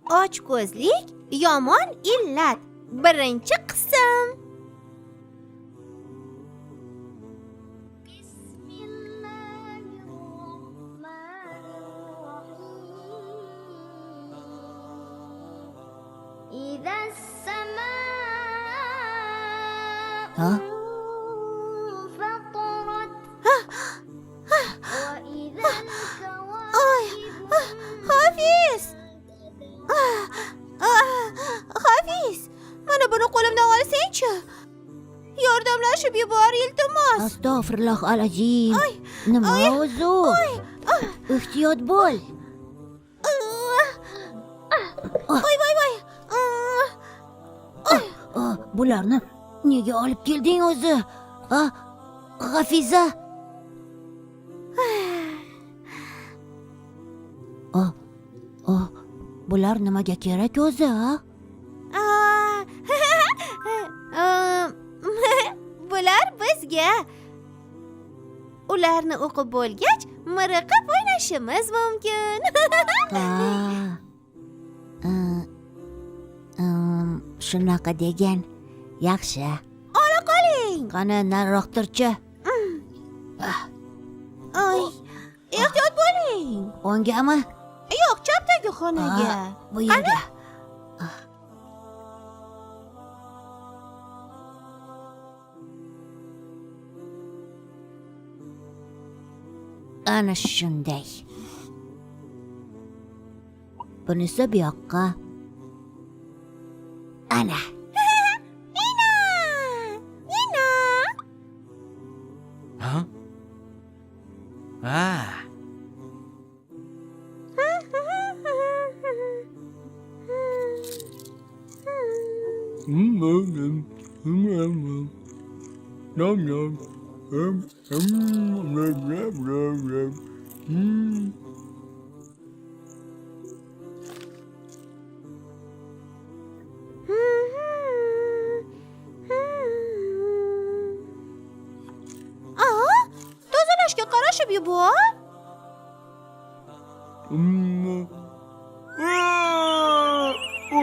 Ochko'zlik yomon illat. Birinchi qism. Ha? Hafiz! Hafiz! Mana buni qo'limdan olsang-chi. Yordamlashib yubor, iltimos. Astag'firulloh alazim. Nima o'zi u? Ehtiyot bo'l. Voy. Bularni nega olib kelding o'zi? Hafiza. Bular nimaga kerak o'zi, Bular bizga. Ularni o'qib bo'lgach, miriqib o'ynashimiz mumkin. Shunaqa degan. Yaxshi. Ola qoling. Qani nariroqtirchi. Ehtiyot bo'ling. O'ngami? Yo'q, chapdagi xonaga. Bu yerga. Ana shunday. Bunisi bu yoqqa. Ana. Nina. Ha? Tozalashga qarashib yubor.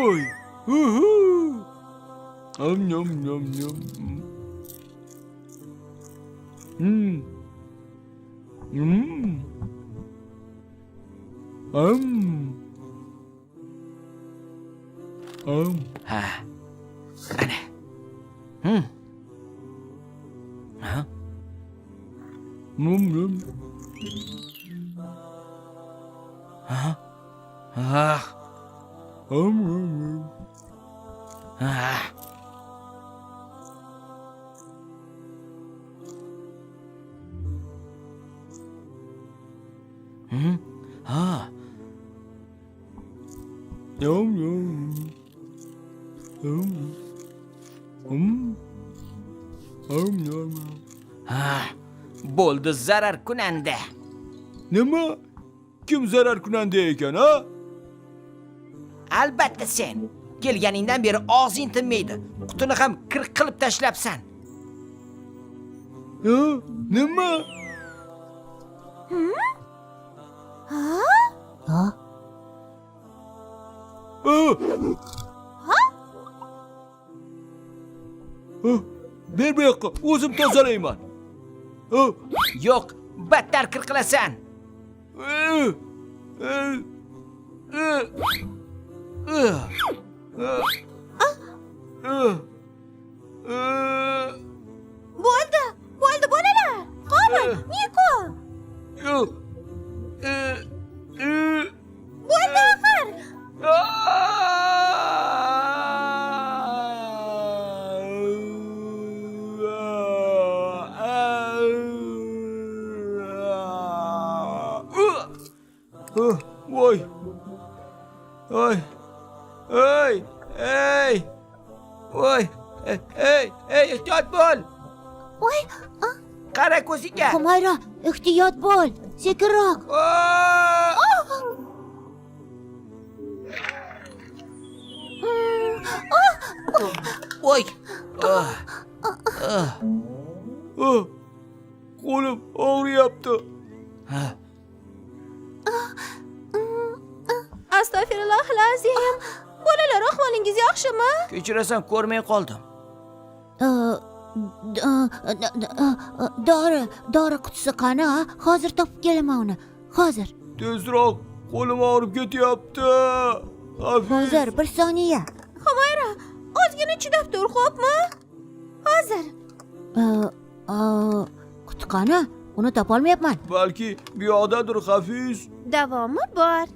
Oy. Nom. Ha. Ana. Ha? Ha? Bo'ldi zarar kunanda. Nima? Kim zarar kunanda ekan, ha? Albatta sen. Kelganingdan beri og'zing tinmaydi. Qutini ham kir qilib tashlabsan. Nima? Ber bu yoqqa, o'zim tozalayman. Yo'q, battar kir qilasan. Bo'ldi, bolalar. Qobil, Niko. Bo'ldi axir. Voy. Voy. Voy. Ehtiyot bo'l. Voy, Qara ko'zingga. Humayra, ehtiyot bo'l. Sekinroq. Voy. Qo'lim og'riyapti. Astagfirullahalazim. Bolalar, ahvolingiz yaxshimi? Kechirasan, ko'rmay qoldim. Dori qutisi qani? Hozir topib kelaman uni. Hozir. Tezroq, qo'lim og'rib ketyapti. Hafiz. Hozir, bir soniya. Humayra, ozgina chidab tur, xo'pmi? Hozir. Quti qani? Uni topolmayapman. Balki bu yoqdadir, Hafiz. Davomi bor.